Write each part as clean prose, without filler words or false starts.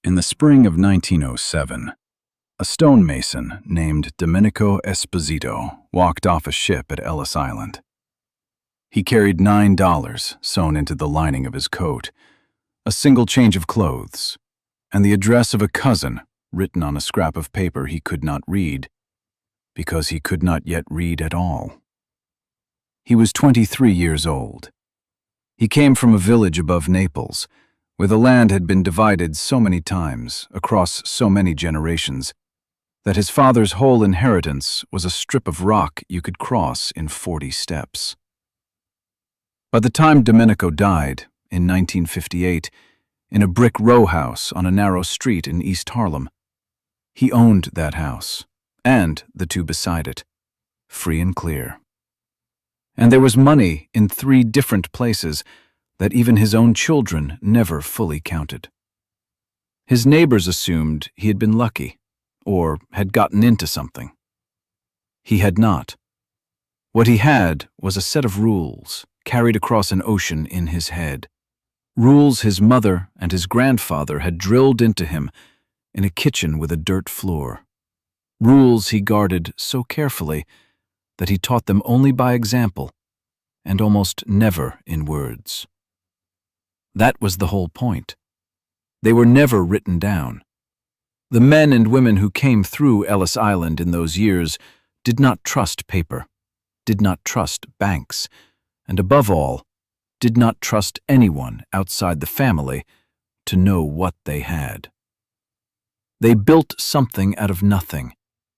In the spring of 1907, a stonemason named Domenico Esposito walked off a ship at Ellis Island. He carried $9 sewn into the lining of his coat, a single change of clothes, and the address of a cousin written on a scrap of paper he could not read, because he could not yet read at all. He was 23 years old. He came from a village above Naples, where the land had been divided so many times, across so many generations, that his father's whole inheritance was a strip of rock you could cross in 40 steps. By the time Domenico died, in 1958, in a brick row house on a narrow street in East Harlem, he owned that house, and the two beside it, free and clear. And there was money in 3 different places that even his own children never fully counted. His neighbors assumed he had been lucky, or had gotten into something. He had not. What he had was a set of rules carried across an ocean in his head, rules his mother and his grandfather had drilled into him in a kitchen with a dirt floor, rules he guarded so carefully that he taught them only by example and almost never in words. That was the whole point. They were never written down. The men and women who came through Ellis Island in those years did not trust paper, did not trust banks, and above all, did not trust anyone outside the family to know what they had. They built something out of nothing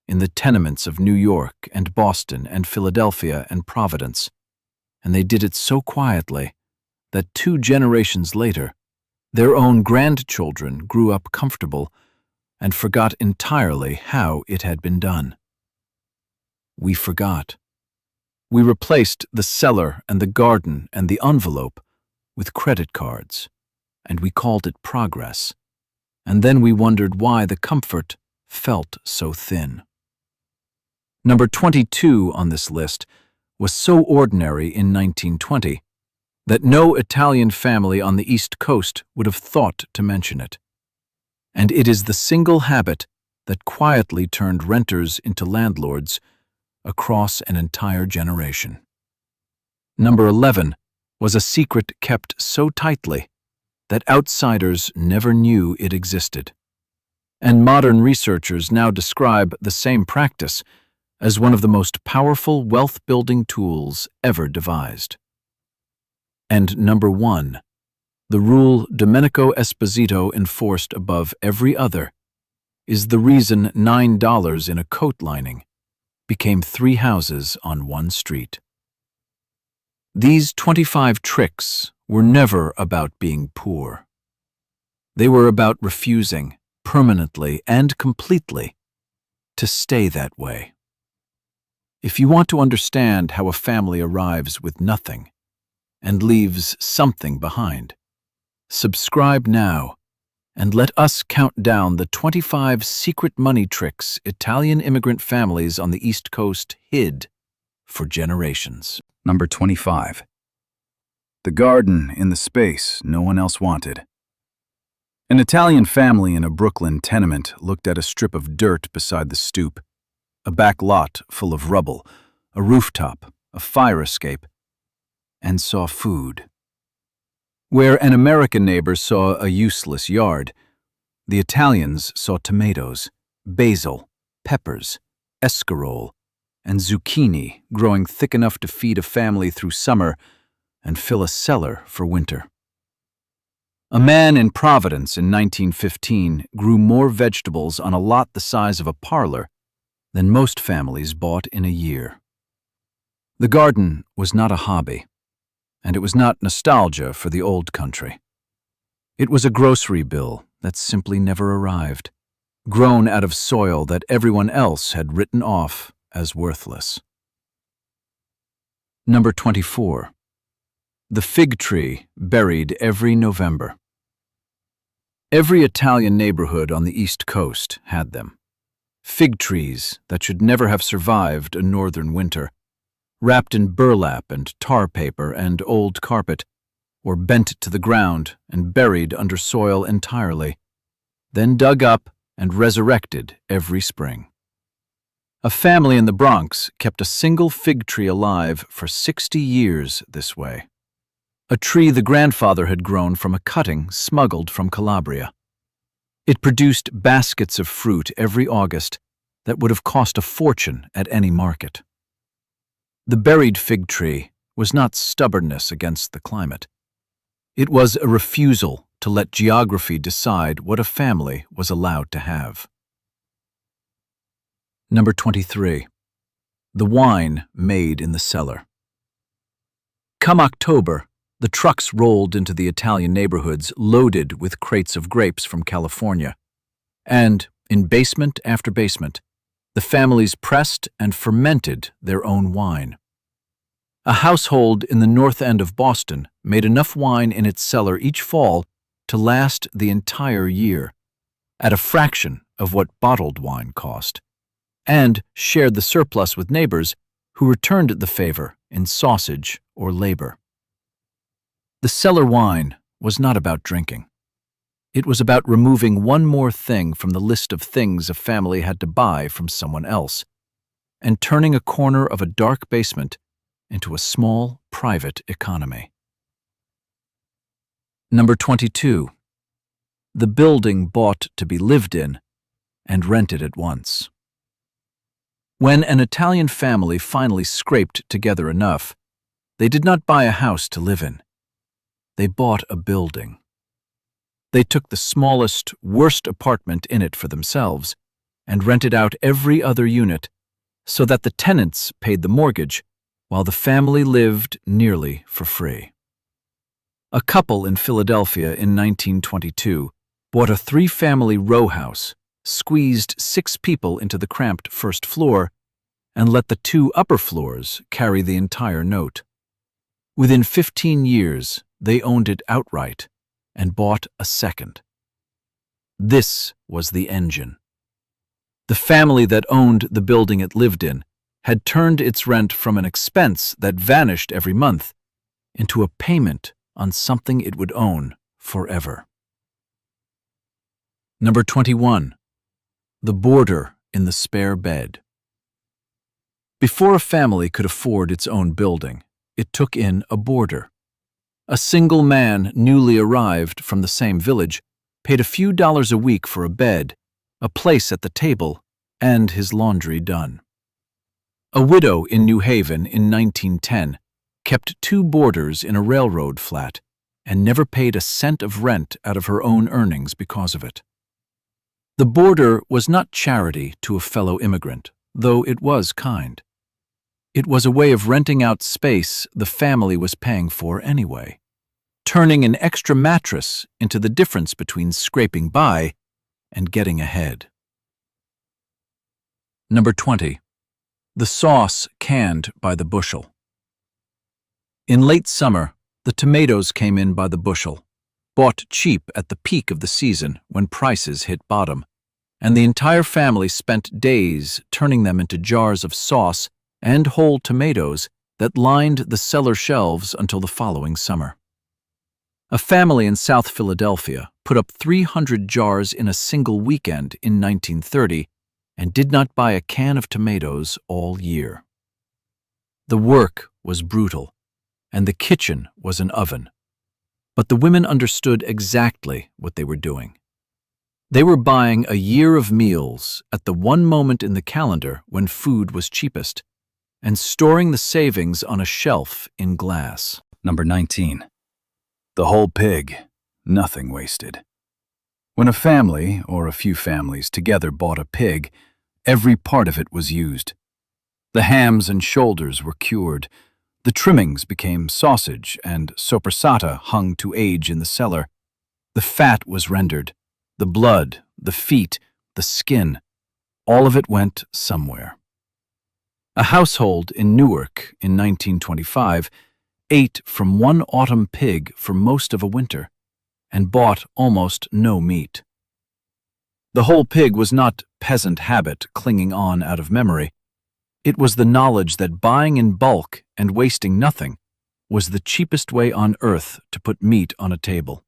in the tenements of New York and Boston and Philadelphia and Providence, and they did it so quietly that 2 generations later, their own grandchildren grew up comfortable and forgot entirely how it had been done. We forgot. We replaced the cellar and the garden and the envelope with credit cards, and we called it progress, and then we wondered why the comfort felt so thin. Number 22 on this list was so ordinary in 1920 that no Italian family on the East Coast would have thought to mention it. And it is the single habit that quietly turned renters into landlords across an entire generation. Number 11 was a secret kept so tightly that outsiders never knew it existed. And modern researchers now describe the same practice as one of the most powerful wealth-building tools ever devised. And number 1, the rule Domenico Esposito enforced above every other, is the reason $9 in a coat lining became 3 houses on one street. These 25 tricks were never about being poor. They were about refusing, permanently and completely, to stay that way. If you want to understand how a family arrives with nothing and leaves something behind, subscribe now and let us count down the 25 secret money tricks Italian immigrant families on the East Coast hid for generations. Number 25. The garden in the space no one else wanted. An Italian family in a Brooklyn tenement looked at a strip of dirt beside the stoop, a back lot full of rubble, a rooftop, a fire escape, and saw food. Where an American neighbor saw a useless yard, the Italians saw tomatoes, basil, peppers, escarole, and zucchini growing thick enough to feed a family through summer and fill a cellar for winter. A man in Providence in 1915 grew more vegetables on a lot the size of a parlor than most families bought in a year. The garden was not a hobby, and it was not nostalgia for the old country. It was a grocery bill that simply never arrived, grown out of soil that everyone else had written off as worthless. Number 24. The fig tree buried every November. Every Italian neighborhood on the East Coast had them. Fig trees that should never have survived a northern winter, wrapped in burlap and tar paper and old carpet, or bent to the ground and buried under soil entirely. then dug up and resurrected every spring. A family in the Bronx kept a single fig tree alive for 60 years this way. A tree the grandfather had grown from a cutting smuggled from Calabria. It produced baskets of fruit every August that would have cost a fortune at any market. The buried fig tree was not stubbornness against the climate. It was a refusal to let geography decide what a family was allowed to have. Number 23. The wine made in the cellar. Come October, the trucks rolled into the Italian neighborhoods loaded with crates of grapes from California. And, in basement after basement, the families pressed and fermented their own wine. A household in the North End of Boston made enough wine in its cellar each fall to last the entire year, at a fraction of what bottled wine cost, and shared the surplus with neighbors who returned the favor in sausage or labor. The cellar wine was not about drinking. It was about removing one more thing from the list of things a family had to buy from someone else, and turning a corner of a dark basement into a small, private economy. Number 22. The building bought to be lived in and rented at once. When an Italian family finally scraped together enough, they did not buy a house to live in. They bought a building. They took the smallest, worst apartment in it for themselves and rented out every other unit so that the tenants paid the mortgage while the family lived nearly for free. A couple in Philadelphia in 1922 bought a 3-family row house, squeezed 6 people into the cramped first floor, and let the 2 upper floors carry the entire note. Within 15 years, they owned it outright and bought a second. This was the engine. The family that owned the building it lived in had turned its rent from an expense that vanished every month into a payment on something it would own forever. Number 21. The boarder in the spare bed. Before a family could afford its own building, it took in a boarder. A single man newly arrived from the same village paid a few dollars a week for a bed, a place at the table, and his laundry done. A widow in New Haven in 1910 kept 2 boarders in a railroad flat and never paid a cent of rent out of her own earnings because of it. The boarder was not charity to a fellow immigrant, though it was kind. It was a way of renting out space the family was paying for anyway, turning an extra mattress into the difference between scraping by and getting ahead. Number 20. The sauce canned by the bushel. In late summer, the tomatoes came in by the bushel, bought cheap at the peak of the season when prices hit bottom, and the entire family spent days turning them into jars of sauce and whole tomatoes that lined the cellar shelves until the following summer. A family in South Philadelphia put up 300 jars in a single weekend in 1930 and did not buy a can of tomatoes all year. The work was brutal, and the kitchen was an oven, but the women understood exactly what they were doing. They were buying a year of meals at the one moment in the calendar when food was cheapest, and storing the savings on a shelf in glass. Number 19. The whole pig, nothing wasted. When a family, or a few families together, bought a pig, every part of it was used. The hams and shoulders were cured. The trimmings became sausage, and soppressata hung to age in the cellar. The fat was rendered. The blood, the feet, the skin, all of it went somewhere. A household in Newark in 1925 ate from one autumn pig for most of a winter and bought almost no meat. The whole pig was not peasant habit clinging on out of memory. It was the knowledge that buying in bulk and wasting nothing was the cheapest way on earth to put meat on a table,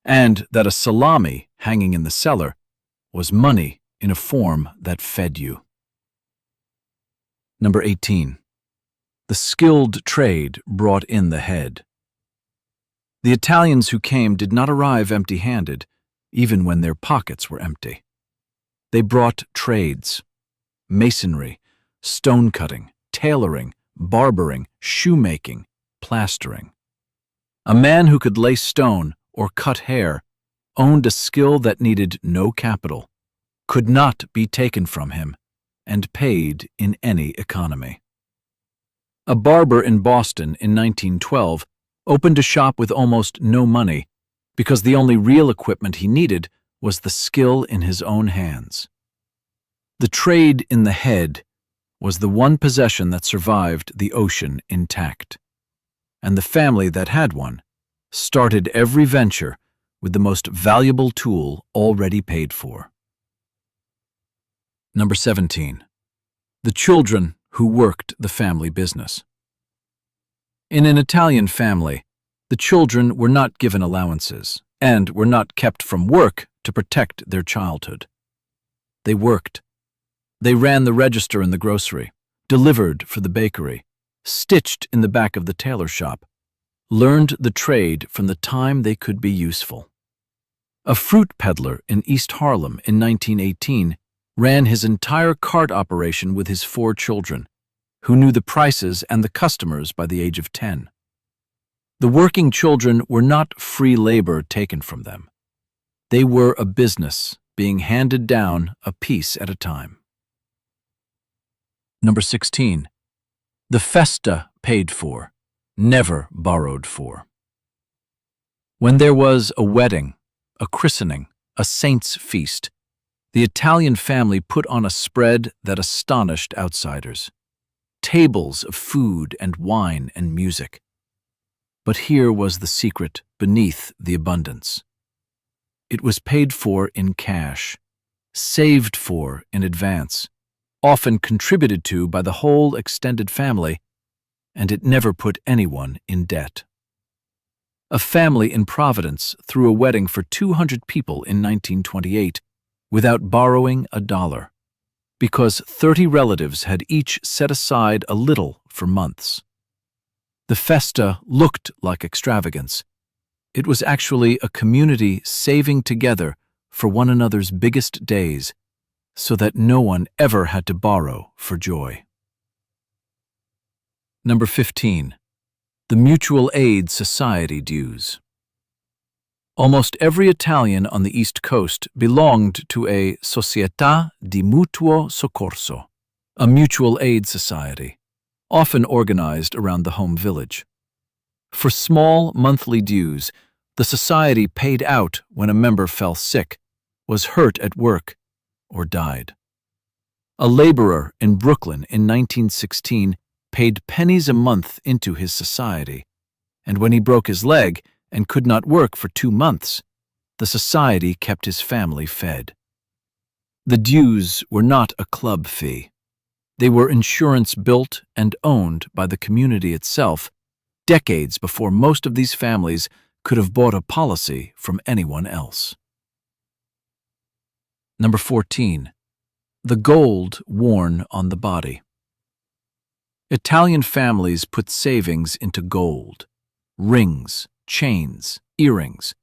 and that a salami hanging in the cellar was money in a form that fed you. Number 18. The skilled trade brought in the head. The Italians who came did not arrive empty-handed, even when their pockets were empty. They brought trades: masonry, stone-cutting, tailoring, barbering, shoemaking, plastering. A man who could lay stone or cut hair owned a skill that needed no capital, could not be taken from him, and paid in any economy. A barber in Boston in 1912 opened a shop with almost no money because the only real equipment he needed was the skill in his own hands. The trade in the head was the one possession that survived the ocean intact, and the family that had one started every venture with the most valuable tool already paid for. Number 17. The children who worked the family business. In an Italian family, the children were not given allowances and were not kept from work to protect their childhood. They worked. They ran the register in the grocery, delivered for the bakery, stitched in the back of the tailor shop, learned the trade from the time they could be useful. A fruit peddler in East Harlem in 1918 ran his entire cart operation with his 4 children, who knew the prices and the customers by the age of 10. The working children were not free labor taken from them. They were a business being handed down a piece at a time. Number 16. The festa paid for, never borrowed for. When there was a wedding, a christening, a saint's feast, the Italian family put on a spread that astonished outsiders. Tables of food and wine and music. But here was the secret beneath the abundance. It was paid for in cash, saved for in advance, often contributed to by the whole extended family, and it never put anyone in debt. A family in Providence threw a wedding for 200 people in 1928 without borrowing a dollar, because 30 relatives had each set aside a little for months. The festa looked like extravagance. It was actually a community saving together for one another's biggest days, so that no one ever had to borrow for joy. Number 15. The Mutual Aid Society dues. Almost every Italian on the East Coast belonged to a Società di Mutuo Soccorso, a mutual aid society, often organized around the home village. For small monthly dues, the society paid out when a member fell sick, was hurt at work, or died. A laborer in Brooklyn in 1916 paid pennies a month into his society, and when he broke his leg and could not work for 2 months, the society kept his family fed. The dues were not a club fee. They were insurance built and owned by the community itself, decades before most of these families could have bought a policy from anyone else. Number 14. The gold worn on the body. Italian families put savings into gold, rings, chains, earrings,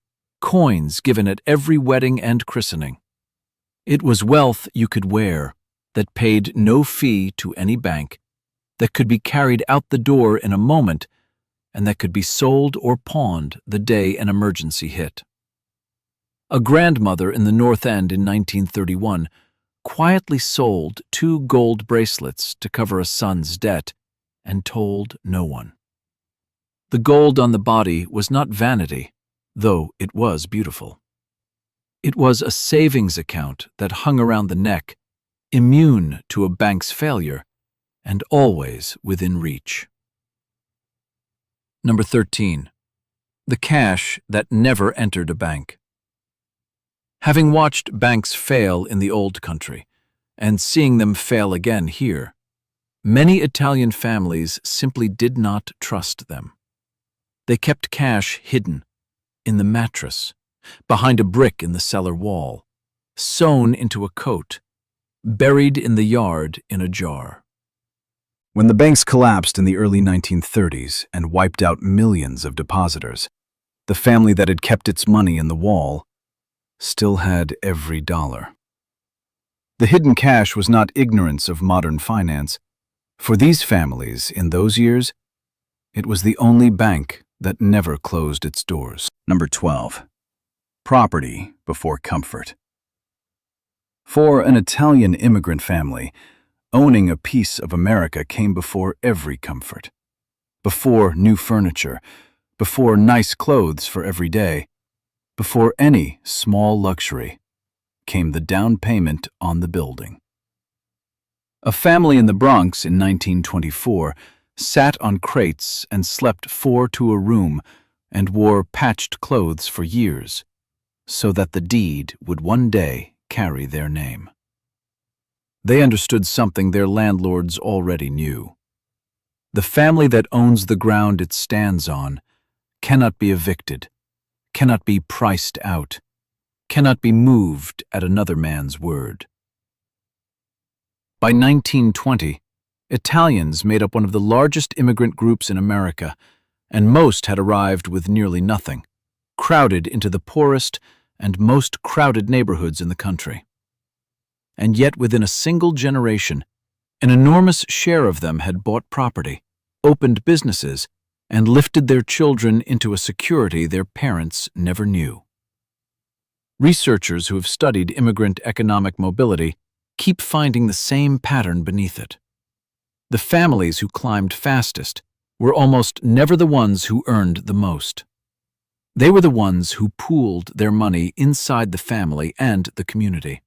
coins given at every wedding and christening. It was wealth you could wear, that paid no fee to any bank, that could be carried out the door in a moment, and that could be sold or pawned the day an emergency hit. A grandmother in the North End in 1931 quietly sold 2 gold bracelets to cover a son's debt and told no one. The gold on the body was not vanity, though it was beautiful. It was a savings account that hung around the neck, immune to a bank's failure, and always within reach. Number 13. The cash that never entered a bank. Having watched banks fail in the old country, and seeing them fail again here, many Italian families simply did not trust them. They kept cash hidden, in the mattress, behind a brick in the cellar wall, sewn into a coat, buried in the yard in a jar. When the banks collapsed in the early 1930s and wiped out millions of depositors, the family that had kept its money in the wall still had every dollar. The hidden cash was not ignorance of modern finance. For these families in those years, it was the only bank that never closed its doors. Number 12. Property before comfort. For an Italian immigrant family, owning a piece of America came before every comfort. Before new furniture, before nice clothes for every day, before any small luxury, came the down payment on the building. A family in the Bronx in 1924 sat on crates and slept 4 to a room and wore patched clothes for years, so that the deed would one day carry their name. They understood something their landlords already knew. The family that owns the ground it stands on cannot be evicted, cannot be priced out, cannot be moved at another man's word. By 1920, Italians made up one of the largest immigrant groups in America, and most had arrived with nearly nothing, crowded into the poorest and most crowded neighborhoods in the country. And yet within a single generation, an enormous share of them had bought property, opened businesses, and lifted their children into a security their parents never knew. Researchers who have studied immigrant economic mobility keep finding the same pattern beneath it. The families who climbed fastest were almost never the ones who earned the most. They were the ones who pooled their money inside the family and the community,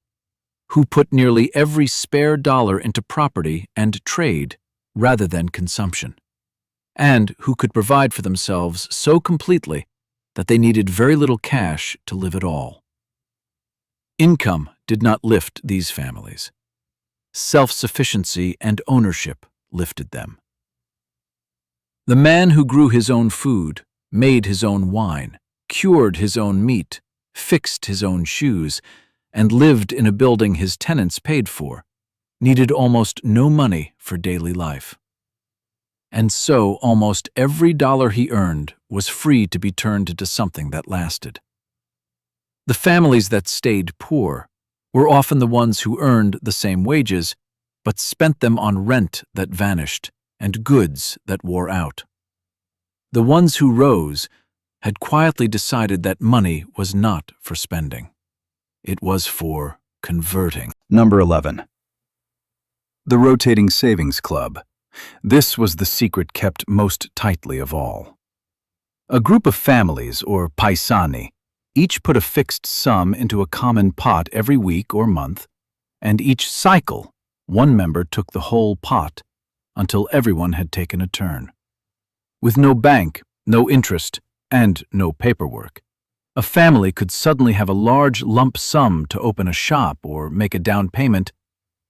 who put nearly every spare dollar into property and trade rather than consumption, and who could provide for themselves so completely that they needed very little cash to live at all. Income did not lift these families. Self-sufficiency and ownership lifted them. The man who grew his own food, made his own wine, cured his own meat, fixed his own shoes, and lived in a building his tenants paid for, needed almost no money for daily life. And so almost every dollar he earned was free to be turned into something that lasted. The families that stayed poor were often the ones who earned the same wages, but spent them on rent that vanished and goods that wore out. The ones who rose had quietly decided that money was not for spending. It was for converting. Number 11. The Rotating Savings Club. This was the secret kept most tightly of all. A group of families, or paesani, each put a fixed sum into a common pot every week or month, and each cycle, one member took the whole pot until everyone had taken a turn. With no bank, no interest, and no paperwork, a family could suddenly have a large lump sum to open a shop or make a down payment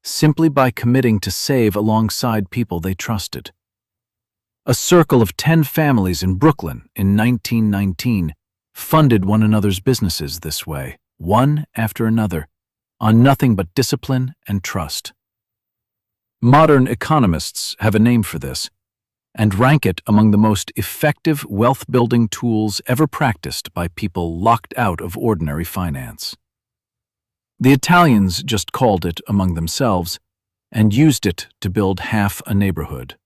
simply by committing to save alongside people they trusted. A circle of 10 families in Brooklyn in 1919 funded one another's businesses this way, one after another, on nothing but discipline and trust. Modern economists have a name for this, and rank it among the most effective wealth-building tools ever practiced by people locked out of ordinary finance. The Italians just called it among themselves and used it to build half a neighborhood.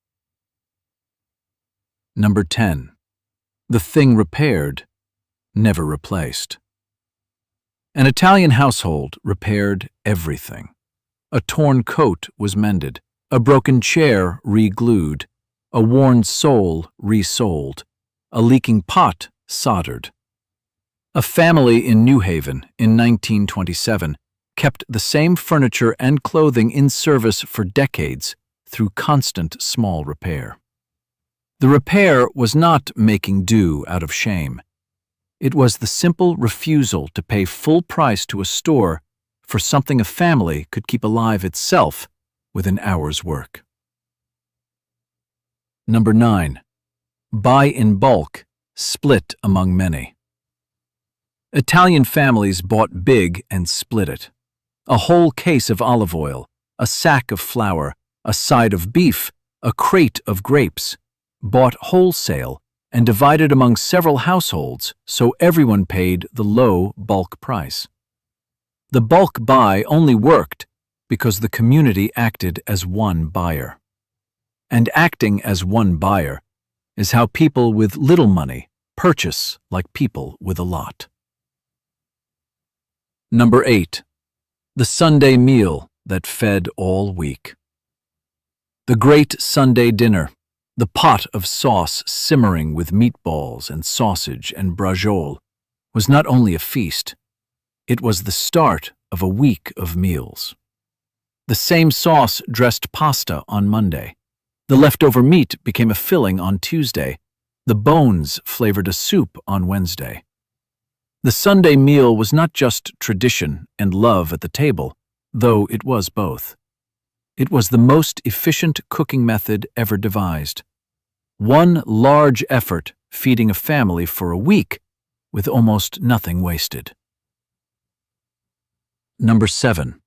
Number 10. The thing repaired, never replaced. An Italian household repaired everything. A torn coat was mended, a broken chair re-glued, a worn sole resoled, a leaking pot soldered. A family in New Haven in 1927 kept the same furniture and clothing in service for decades through constant small repair. The repair was not making do out of shame. It was the simple refusal to pay full price to a store for something a family could keep alive itself with an hour's work. Number 9. Buy in bulk, split among many. Italian families bought big and split it. A whole case of olive oil, a sack of flour, a side of beef, a crate of grapes, bought wholesale and divided among several households so everyone paid the low bulk price. The bulk buy only worked because the community acted as one buyer. And acting as one buyer is how people with little money purchase like people with a lot. Number 8. The Sunday meal that fed all week. The great Sunday dinner, the pot of sauce simmering with meatballs and sausage and braciole, was not only a feast, it was the start of a week of meals. The same sauce dressed pasta on Monday. The leftover meat became a filling on Tuesday. The bones flavored a soup on Wednesday. The Sunday meal was not just tradition and love at the table, though it was both. It was the most efficient cooking method ever devised. One large effort feeding a family for a week with almost nothing wasted. Number 7.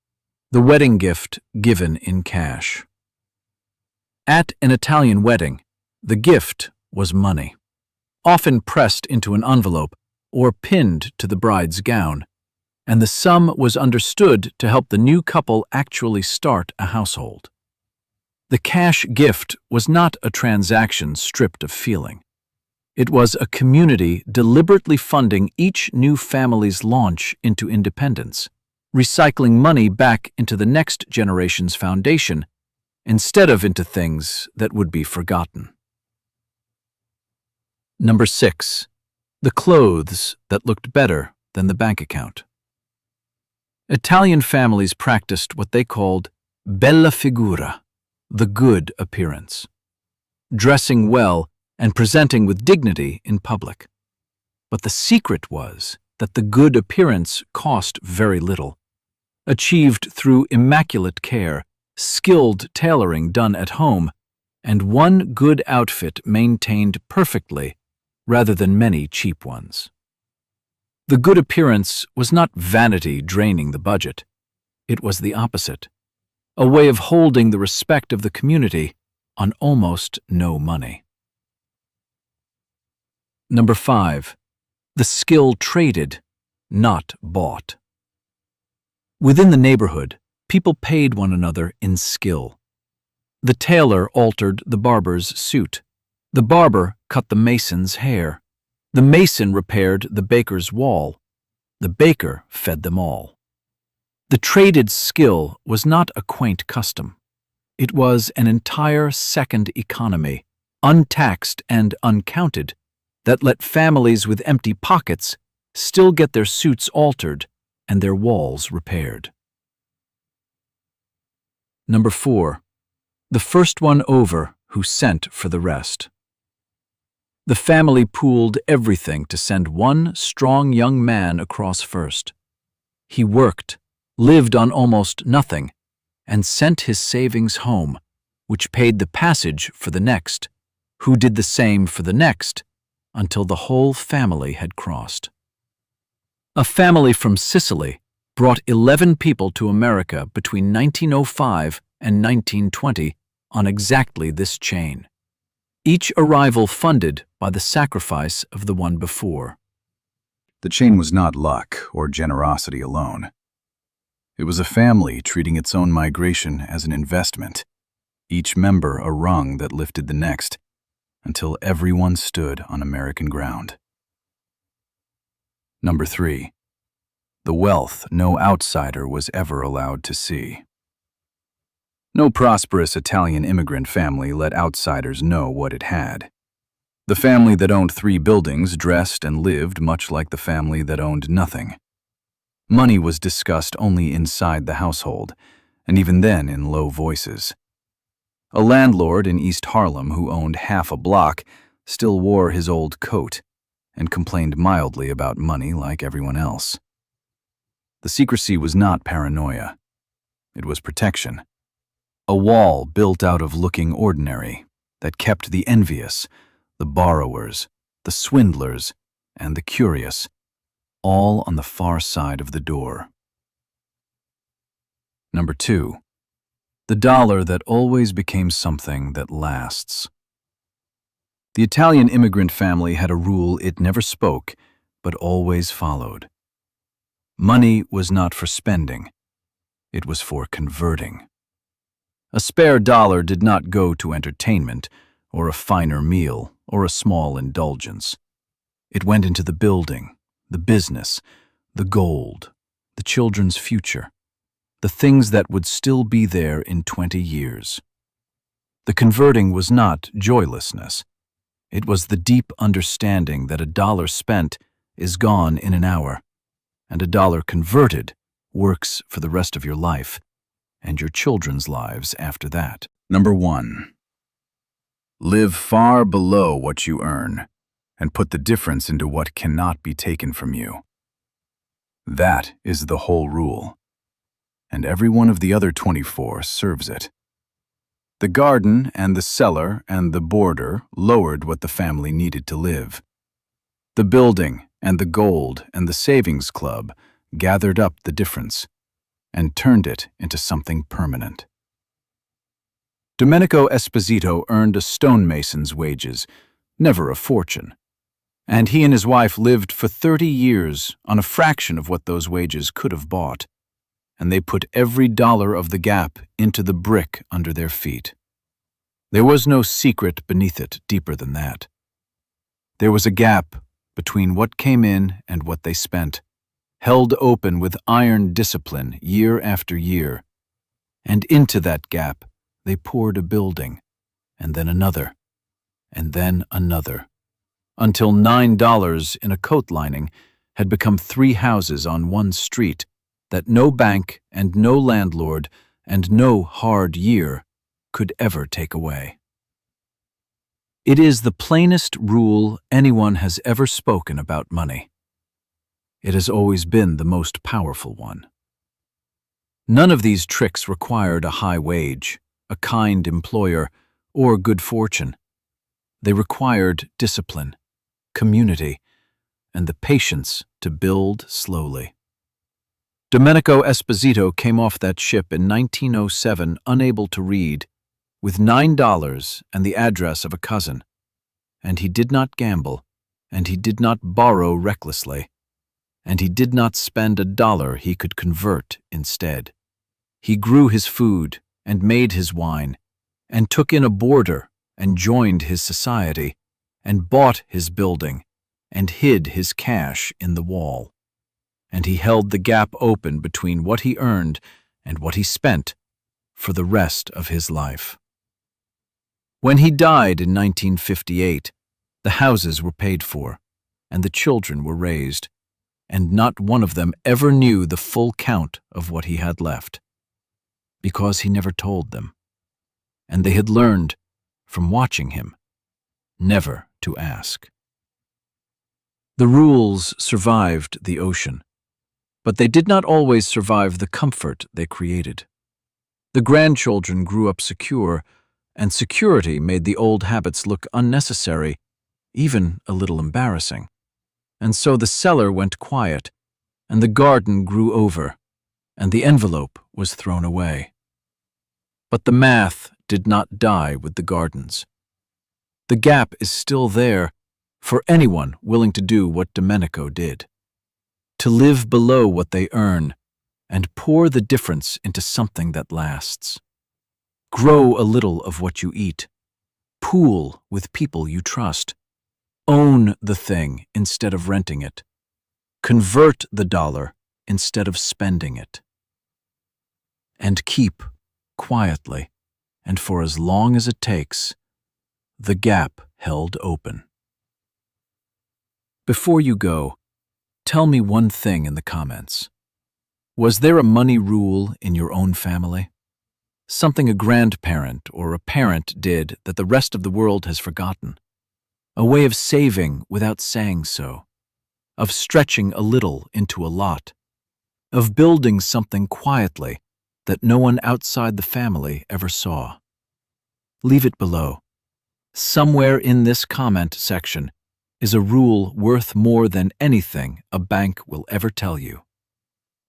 The wedding gift given in cash. At an Italian wedding, the gift was money, often pressed into an envelope or pinned to the bride's gown, and the sum was understood to help the new couple actually start a household. The cash gift was not a transaction stripped of feeling. It was a community deliberately funding each new family's launch into independence, recycling money back into the next generation's foundation instead of into things that would be forgotten. Number 6. The clothes that looked better than the bank account. Italian families practiced what they called bella figura, the good appearance, dressing well and presenting with dignity in public. But the secret was that the good appearance cost very little, achieved through immaculate care, skilled tailoring done at home, and one good outfit maintained perfectly rather than many cheap ones. The good appearance was not vanity draining the budget. It was the opposite, a way of holding the respect of the community on almost no money. Number 5. The skill traded, not bought. Within the neighborhood, people paid one another in skill. The tailor altered the barber's suit. The barber cut the mason's hair. The mason repaired the baker's wall. The baker fed them all. The traded skill was not a quaint custom. It was an entire second economy, untaxed and uncounted, that let families with empty pockets still get their suits altered and their walls repaired. Number 4. The first one over who sent for the rest. The family pooled everything to send one strong young man across first. He worked, lived on almost nothing, and sent his savings home, which paid the passage for the next, who did the same for the next, until the whole family had crossed. A family from Sicily brought 11 people to America between 1905 and 1920 on exactly this chain, each arrival funded by the sacrifice of the one before. The chain was not luck or generosity alone. It was a family treating its own migration as an investment, each member a rung that lifted the next, until everyone stood on American ground. Number 3. The wealth no outsider was ever allowed to see. No prosperous Italian immigrant family let outsiders know what it had. The family that owned 3 buildings dressed and lived much like the family that owned nothing. Money was discussed only inside the household, and even then in low voices. A landlord in East Harlem who owned half a block still wore his old coat and complained mildly about money like everyone else. The secrecy was not paranoia. It was protection. A wall built out of looking ordinary that kept the envious, the borrowers, the swindlers, and the curious all on the far side of the door. Number 2. The dollar that always became something that lasts. The Italian immigrant family had a rule it never spoke, but always followed. Money was not for spending. It was for converting. A spare dollar did not go to entertainment, or a finer meal, or a small indulgence. It went into the building, the business, the gold, the children's future, the things that would still be there in 20 years. The converting was not joylessness. It was the deep understanding that a dollar spent is gone in an hour, and a dollar converted works for the rest of your life and your children's lives after that. Number 1. Live far below what you earn and put the difference into what cannot be taken from you. That is the whole rule, and every one of the other 24 serves it. The garden and the cellar and the border lowered what the family needed to live. The building and the gold and the savings club gathered up the difference and turned it into something permanent. Domenico Esposito earned a stonemason's wages, never a fortune, and he and his wife lived for 30 years on a fraction of what those wages could have bought, and they put every dollar of the gap into the brick under their feet. There was no secret beneath it deeper than that. There was a gap between what came in and what they spent, held open with iron discipline year after year, and into that gap they poured a building, and then another, and then another, until $9 in a coat lining had become 3 houses on one street that no bank and no landlord and no hard year could ever take away. It is the plainest rule anyone has ever spoken about money. It has always been the most powerful one. None of these tricks required a high wage, a kind employer, or good fortune. They required discipline, community, and the patience to build slowly. Domenico Esposito came off that ship in 1907 unable to read, with $9 and the address of a cousin. And he did not gamble, and he did not borrow recklessly, and he did not spend a dollar he could convert instead. He grew his food and made his wine, and took in a boarder and joined his society, and bought his building, and hid his cash in the wall. And he held the gap open between what he earned and what he spent for the rest of his life. When he died in 1958, the houses were paid for, and the children were raised, and not one of them ever knew the full count of what he had left, because he never told them, and they had learned, from watching him, never to ask. The rules survived the ocean, but they did not always survive the comfort they created. The grandchildren grew up secure, and security made the old habits look unnecessary, even a little embarrassing. And so the cellar went quiet, and the garden grew over, and the envelope was thrown away. But the math did not die with the gardens. The gap is still there for anyone willing to do what Domenico did, to live below what they earn and pour the difference into something that lasts. Grow a little of what you eat. Pool with people you trust. Own the thing instead of renting it. Convert the dollar instead of spending it. And keep, quietly, and for as long as it takes, the gap held open. Before you go, tell me one thing in the comments. Was there a money rule in your own family? Something a grandparent or a parent did that the rest of the world has forgotten? A way of saving without saying so, of stretching a little into a lot, of building something quietly that no one outside the family ever saw. Leave it below. Somewhere in this comment section is a rule worth more than anything a bank will ever tell you.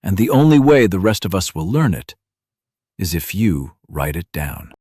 And the only way the rest of us will learn it is if you write it down.